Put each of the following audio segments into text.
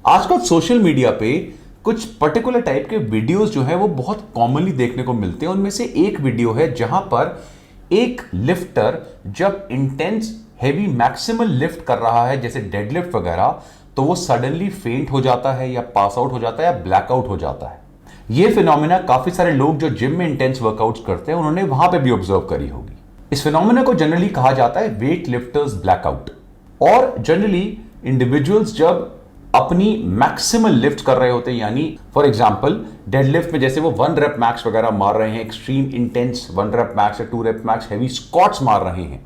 आजकल social media पे कुछ पर्टिकुलर टाइप के वीडियोस जो है वो बहुत कॉमनली देखने को मिलते हैं। उनमें से एक वीडियो है जहां पर एक लिफ्टर जब इंटेंस हेवी मैक्सिमल लिफ्ट कर रहा है, जैसे डेडलिफ्ट वगैरह, तो वो सडनली फेंट हो जाता है या पास आउट हो जाता है या ब्लैकआउट हो जाता है। ये फिनोमिना काफी सारे लोग जो जिम में इंटेंस वर्कआउट्स करते हैं उन्होंने वहां पे भी ऑब्जर्व करी होगी। इस फिनोमिना को जनरली कहा जाता है वेट लिफ्टर्स ब्लैकआउट। और जनरली इंडिविजुअल्स जब अपनी मैक्सिमल लिफ्ट कर रहे होते हैं, यानी फॉर एग्जांपल डेडलिफ्ट में जैसे वो 1 रेप मैक्स वगैरह मार रहे हैं, एक्सट्रीम इंटेंस 1 रेप मैक्स या 2 रेप मैक्स हेवी स्क्वाट्स मार रहे हैं,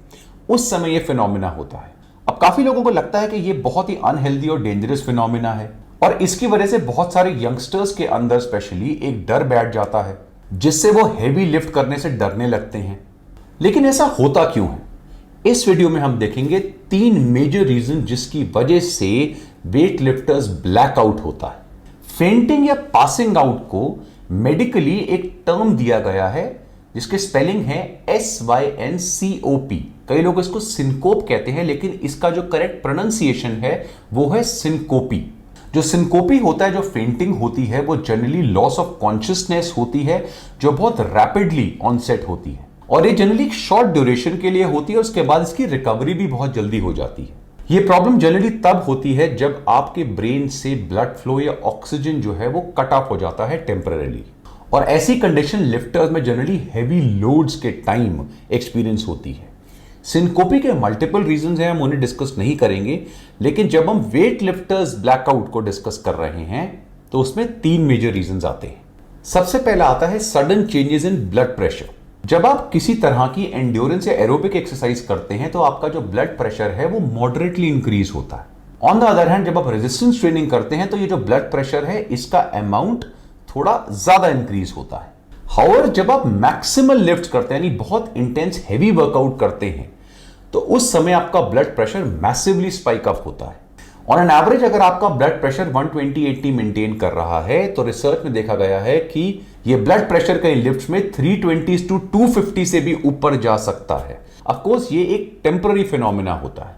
उस समय ये फिनोमिना होता है। अब काफी लोगों को लगता है कि ये बहुत ही अनहेल्दी और डेंजरस फिनोमिना है और इसकी वजह से बहुत सारे यंगस्टर्स के अंदर स्पेशली एक डर बैठ जाता है जिससे वो हेवी लिफ्ट करने से डरने लगते हैं। लेकिन ऐसा होता क्यों है? इस वीडियो में हम देखेंगे 3 मेजर रीजन जिसकी वजह से वेट लिफ्टर्स ब्लैकआउट होता है। फेंटिंग या पासिंग आउट को मेडिकली एक टर्म दिया गया है जिसके स्पेलिंग है SYNCOP। कई लोग इसको सिंकोप कहते हैं, लेकिन इसका जो करेक्ट प्रोनाउंसिएशन है वो है सिंकोपी। जो सिंकोपी होता है, जो फेंटिंग होती है, वो जनरली लॉस ऑफ कॉन्शियसनेस होती है जो बहुत रैपिडली ऑनसेट होती है और ये जनरली शॉर्ट ड्यूरेशन के लिए होती है। उसके बाद इसकी रिकवरी भी बहुत जल्दी हो जाती है। ये प्रॉब्लम जनरली तब होती है जब आपके ब्रेन से ब्लड फ्लो या ऑक्सीजन जो है वो कट ऑफ हो जाता है टेम्पररीली, और ऐसी कंडीशन लिफ्टर्स में जनरली हेवी लोड्स के टाइम एक्सपीरियंस होती है। सिंकोपी के मल्टीपल रीजंस हैं, हम उन्हें डिस्कस नहीं करेंगे, लेकिन जब हम वेट लिफ्टर्स ब्लैकआउट को डिस्कस कर रहे हैं तो उसमें 3 मेजर रीजंस आते हैं। सबसे पहला आता है sudden changes in blood pressure. जब आप किसी तरह की एंड्योरेंस या एरोबिक एक्सरसाइज करते हैं तो आपका जो ब्लड प्रेशर है वो मॉडरेटली इंक्रीज होता है। ऑन द अदर हैंड जब आप रेजिस्टेंस ट्रेनिंग करते हैं तो ये जो ब्लड प्रेशर है इसका अमाउंट थोड़ा ज्यादा इंक्रीज होता है। हाउएवर जब आप मैक्सिमल लिफ्ट करते हैं, यानी बहुत इंटेंस हेवी वर्कआउट करते हैं, तो उस समय आपका blood pressure massively spike up होता है। ऑन एन एवरेज अगर आपका ब्लड प्रेशर 120/80 मेंटेन कर रहा है तो रिसर्च में देखा गया है कि ये ब्लड प्रेशर कई लिफ्ट्स में 320 to 250 से भी ऊपर जा सकता है। ऑफ कोर्स ये एक टेम्पररी फिनोमिना होता है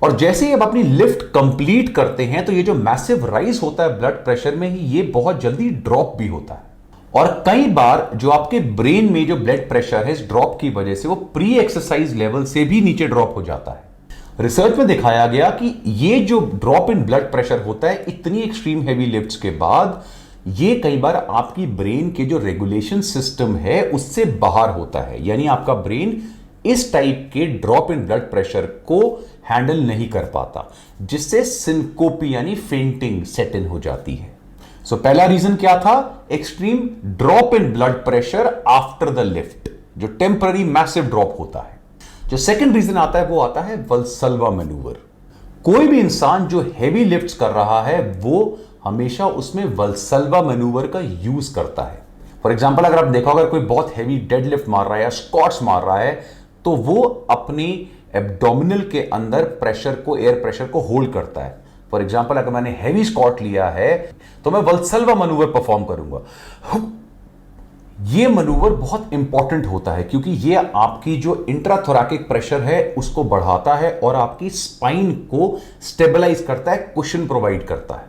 और जैसे ही आप अपनी लिफ्ट कंप्लीट करते हैं तो ये जो मैसिव राइज होता है ब्लड प्रेशर में ही, ये बहुत जल्दी ड्रॉप भी होता है। और कई बार जो आपके ब्रेन में जो ब्लड प्रेशर है इस ड्रॉप की वजह से वो प्री एक्सरसाइज लेवल से भी नीचे ड्रॉप हो जाता है। रिसर्च में दिखाया गया कि ये जो ड्रॉप इन ब्लड प्रेशर होता है इतनी एक्सट्रीम हेवी लिफ्ट्स के बाद, ये कई बार आपकी ब्रेन के जो रेगुलेशन सिस्टम है उससे बाहर होता है, यानी आपका ब्रेन इस टाइप के ड्रॉप इन ब्लड प्रेशर को हैंडल नहीं कर पाता, जिससे सिंकोपी यानी फेंटिंग सेट इन हो जाती है। सो पहला रीजन क्या था? Extreme drop in blood pressure after the lift, जो टेम्पररी मैसिव ड्रॉप होता है। जो सेकंड रीजन आता है वो आता है वल्सल्वा मैन्यूवर। कोई भी इंसान जो हेवी लिफ्ट्स कर रहा है वो हमेशा उसमें वल्सल्वा मैन्यूवर का यूज करता है। फॉर एग्जांपल अगर आप देखा, अगर कोई बहुत हेवी डेडलिफ्ट मार रहा है या स्क्वाट्स मार रहा है तो वो अपनी एब्डोमिनल के अंदर प्रेशर को, एयर प्रेशर को होल्ड करता है। फॉर एग्जांपल अगर मैंने हेवी स्क्वाट लिया है तो मैं वल्सल्वा मैन्यूवर परफॉर्म करूंगा। ये मैन्यूवर बहुत इंपॉर्टेंट होता है क्योंकि ये आपकी जो इंट्राथोरैकिक प्रेशर है उसको बढ़ाता है और आपकी स्पाइन को स्टेबलाइज करता है, कुशन प्रोवाइड करता है।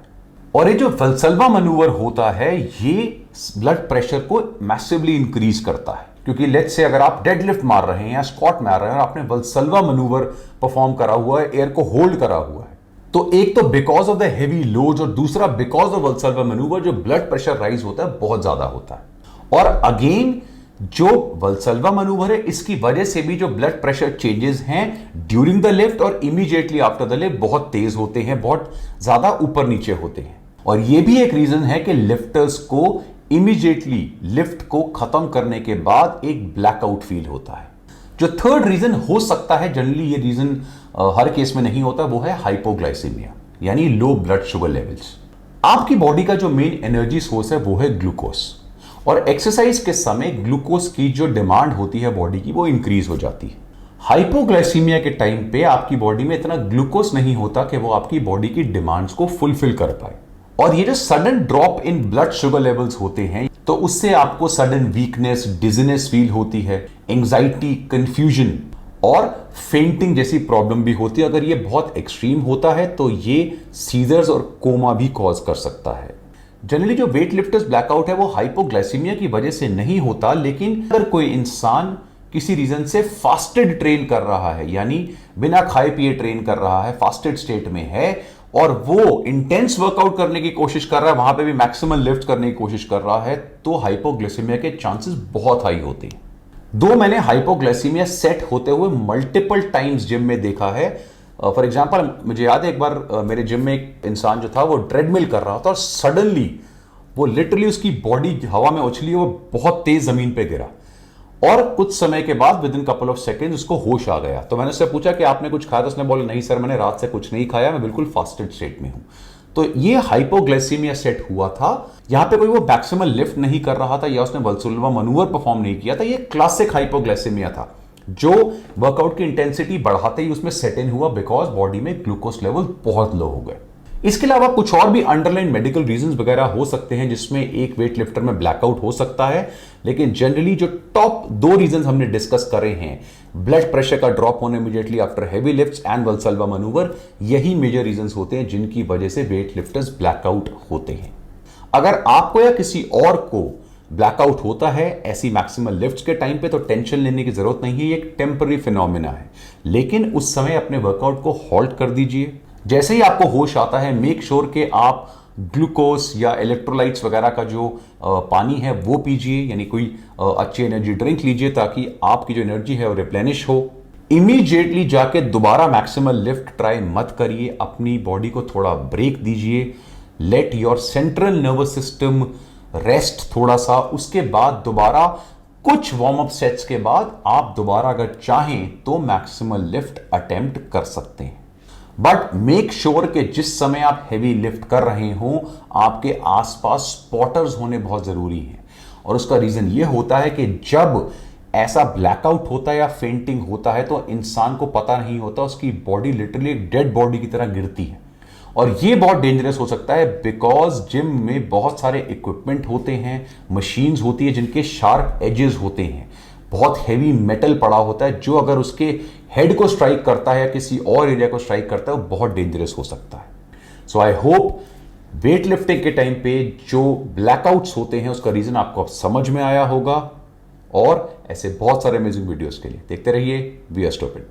और ये जो वल्सल्वा मैन्यूवर होता है ये ब्लड प्रेशर को मैसिवली इंक्रीज करता है, क्योंकि लेट्स से अगर आप डेडलिफ्ट मार रहे हैं या स्क्वाट मार रहे हैं और आपने वल्सल्वा मैन्यूवर परफॉर्म करा हुआ है, एयर को होल्ड करा हुआ है, तो एक तो because of the heavy load और दूसरा बिकॉज ऑफ वल्सल्वा मैन्यूवर जो ब्लड प्रेशर राइज होता है बहुत ज्यादा होता है। और अगेन जो वल्सल्वा मैन्यूवर है इसकी वजह से भी जो ब्लड प्रेशर चेंजेस हैं ड्यूरिंग द लिफ्ट और इमीडिएटली आफ्टर द लिफ्ट बहुत तेज होते हैं, बहुत ज्यादा ऊपर नीचे होते हैं। और यह भी एक रीजन है कि लिफ्टर्स को इमीडिएटली लिफ्ट को खत्म करने के बाद एक ब्लैकआउट फील होता है। जो थर्ड रीजन हो सकता है, जनरली ये रीजन हर केस में नहीं होता, वो है हाइपोग्लाइसीमिया, यानी लो ब्लड शुगर लेवल्स। आपकी बॉडी का जो मेन एनर्जी सोर्स है वो है ग्लूकोज, और एक्सरसाइज के समय ग्लूकोज की जो डिमांड होती है बॉडी की वो इंक्रीज हो जाती है। हाइपोग्लाइसीमिया के टाइम पे आपकी बॉडी में इतना ग्लूकोज नहीं होता कि वो आपकी बॉडी की डिमांड्स को फुलफिल कर पाए, और ये जो sudden drop in blood sugar levels होते हैं तो उससे आपको सडन वीकनेस, डिजीनेस फील होती है, एंजाइटी, कंफ्यूजन, और फेंटिंग जैसी प्रॉब्लम भी होती है। अगर ये बहुत एक्सट्रीम होता है तो ये सीजर्स और कोमा भी कॉज कर सकता है। जनरली जो वेट लिफ्टर्स ब्लैकआउट है वो हाइपोग्लाइसीमिया की वजह से नहीं होता, लेकिन अगर कोई इंसान किसी रीजन से फास्टेड ट्रेन कर रहा है, यानी बिना खाए पिए ट्रेन कर रहा है, फास्टेड स्टेट में है, और वो इंटेंस वर्कआउट करने की कोशिश कर रहा है, वहां पे भी मैक्सिमम लिफ्ट करने की कोशिश कर रहा है, तो हाइपोग्लाइसीमिया के चांसेस बहुत हाई होते हैं। दो मैंने हाइपोग्लाइसीमिया सेट होते हुए मल्टीपल टाइम्स जिम में देखा है। फॉर एग्जांपल मुझे याद है एक बार मेरे जिम में एक इंसान जो था वो ट्रेडमिल कर रहा था और सडनली वो लिटरली उसकी बॉडी हवा में उछली, वो बहुत तेज जमीन पे गिरा और कुछ समय के बाद with in couple of seconds उसको होश आ गया। तो मैंने उससे पूछा कि आपने कुछ खाया? तो उसने बोला नहीं सर, मैंने रात से कुछ नहीं खाया, मैं बिल्कुल फास्टेड स्टेट में हूं। तो ये हाइपोग्लाइसीमिया सेट हुआ था। यहां पे कोई वो मैक्सिमल लिफ्ट नहीं कर रहा था या उसने वल्सुलवा मनूवर परफॉर्म नहीं किया था। ये क्लासिक हाइपोग्लाइसीमिया था जो वर्कआउट की इंटेंसिटी बढ़ाते ही उसमें सेट इन हुआ, बिकॉज बॉडी में ग्लूकोज लेवल बहुत लो हो गए। इसके अलावा कुछ और भी अंडरलाइन मेडिकल रीजंस वगैरह हो सकते हैं जिसमें एक वेट लिफ्टर में ब्लैकआउट हो सकता है, लेकिन जनरली जो टॉप दो रीजंस हमने डिस्कस करे हैं, ब्लड प्रेशर का ड्रॉप होने immediately after heavy lifts and Valsalva manoeuvre, यही मेजर रीजंस होते हैं जिनकी वजह से वेट लिफ्टर्स ब्लैकआउट होते हैं। अगर आपको या किसी और को ब्लैकआउट होता है ऐसी मैक्सिमल लिफ्ट्स के टाइम पे, तो टेंशन लेने की जरूरत नहीं है, ये एक टेम्पररी फिनोमिना है। लेकिन उस समय अपने वर्कआउट को हॉल्ट कर दीजिए। जैसे ही आपको होश आता है, मेक श्योर कि आप ग्लूकोज या इलेक्ट्रोलाइट्स वगैरह का जो पानी है वो पीजिए, यानी कोई अच्छी एनर्जी ड्रिंक लीजिए ताकि आपकी जो एनर्जी है वो रिप्लेनिश हो। इमीडिएटली जाके दोबारा मैक्सिमल लिफ्ट ट्राई मत करिए, अपनी बॉडी को थोड़ा ब्रेक दीजिए। Let your central nervous system rest थोड़ा सा। उसके बाद दोबारा कुछ वार्म अप सेट्स के बाद आप दोबारा अगर चाहें तो मैक्सिमल लिफ्ट अटेम्प्ट कर सकते हैं। बट मेक श्योर कि जिस समय आप हैवी लिफ्ट कर रहे हो आपके आसपास स्पॉटर्स होने बहुत जरूरी हैं। और उसका रीजन यह होता है कि जब ऐसा ब्लैकआउट होता है या फेंटिंग होता है तो इंसान को पता नहीं होता, उसकी बॉडी लिटरली डेड बॉडी की तरह गिरती है। और ये बहुत डेंजरस हो सकता है बिकॉज जिम में बहुत सारे इक्विपमेंट होते हैं, मशीन्स होती है जिनके शार्प एजेस होते हैं, बहुत हैवी मेटल पड़ा होता है जो अगर उसके हेड को स्ट्राइक करता है या किसी और एरिया को स्ट्राइक करता है वो बहुत डेंजरस हो सकता है। सो आई होप वेट लिफ्टिंग के टाइम पे जो ब्लैकआउट्स होते हैं उसका रीजन आपको अब समझ में आया होगा। और ऐसे बहुत सारे अमेजिंग वीडियोस के लिए देखते रहिए वी आर स्टूपिड।